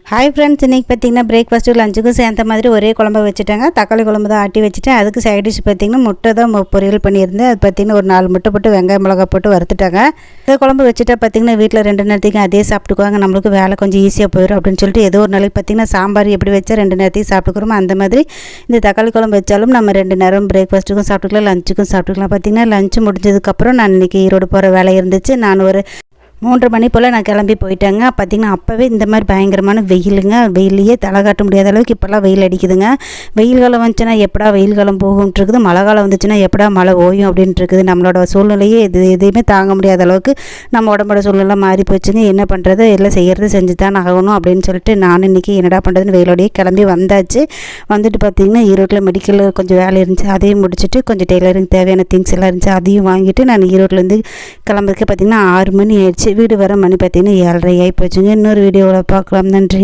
Hi friends, இன்றைக்கி பார்த்திங்கன்னா breakfast லஞ்சுக்கும் சேர்ந்த மாதிரி ஒரே குழம்பு வச்சுட்டாங்க. தக்காளி குழம்பு தான் ஆட்டி வச்சுட்டேன். அதுக்கு சைட் டிஷ் பார்த்திங்கன்னா முட்டை தான் பொரியல் பண்ணியிருந்தேன். அது பார்த்திங்கன்னா ஒரு 4 முட்டை போட்டு வெங்காயம் மிளகா போட்டு வறுத்துட்டாங்க. இந்த குழம்பு வச்சுட்டா பார்த்திங்கன்னா வீட்டில் 2 நேரத்துக்கு அதே சாப்பிட்டுக்குவாங்க. நம்மளுக்கு வேலை கொஞ்சம் ஈஸியாக போயிடும் அப்படின்னு சொல்லிட்டு ஏதோ ஒரு நாளைக்கு பார்த்திங்கன்னா சாம்பார் எப்படி வச்சா 2 நேரத்துக்கு சாப்பிட்டுக்கிறோமோ அந்த மாதிரி இந்த தக்காளி குழம்பு வச்சாலும் நம்ம 2 நேரம் பிரேக்ஃபாஸ்ட்டுக்கும் சாப்பிட்டுக்கலாம், லஞ்சுக்கும் சாப்பிட்டுக்கலாம். பார்த்திங்கன்னா லஞ்சு முடிஞ்சதுக்கப்புறம் நான் இன்றைக்கி ஈரோடு போகிற வேலை இருந்துச்சு. நான் ஒரு 3 மணி போல் நான் கிளம்பி போயிட்டேங்க. பார்த்திங்கன்னா அப்போவே இந்த மாதிரி பயங்கரமான வெயிலுங்க. வெயிலையே தலை காட்ட முடியாத அளவுக்கு இப்போல்லாம் வெயில் அடிக்குதுங்க. வெயில் காலம் வந்துச்சுன்னா எப்படா வெயில் காலம் போகும்ட்டு இருக்குது, மழை காலம் வந்துச்சுன்னா எப்படா மழை ஓயும் அப்படின்ட்டு இருக்குது. நம்மளோட சூழ்நிலையே எதையுமே தாங்க முடியாத அளவுக்கு நம்ம உடம்போட சூழ்நிலை மாறி போச்சுங்க. என்ன பண்ணுறது, எல்லாம் செய்கிறது செஞ்சு தான் ஆகணும் அப்படின்னு சொல்லிட்டு நான் இன்றைக்கி என்னடா பண்ணுறதுன்னு வெயிலோடையே கிளம்பி வந்தாச்சு. வந்துட்டு பார்த்திங்கன்னா ஈரோட்டில் மெடிக்கலில் கொஞ்சம் வேலை இருந்துச்சு, அதையும் முடிச்சுட்டு கொஞ்சம் டெய்லரிங் தேவையான திங்ஸ் எல்லாம் இருந்துச்சு, அதையும் வாங்கிட்டு நான் ஈரோட்டிலேருந்து கிளம்புறதுக்கு பார்த்திங்கன்னா 6 மணி ஆயிடுச்சு. வீடு வர மணி பார்த்திங்கன்னா 7:30 ஆகி போச்சுங்க. இன்னொரு வீடியோவில் பார்க்கலாம். நன்றி.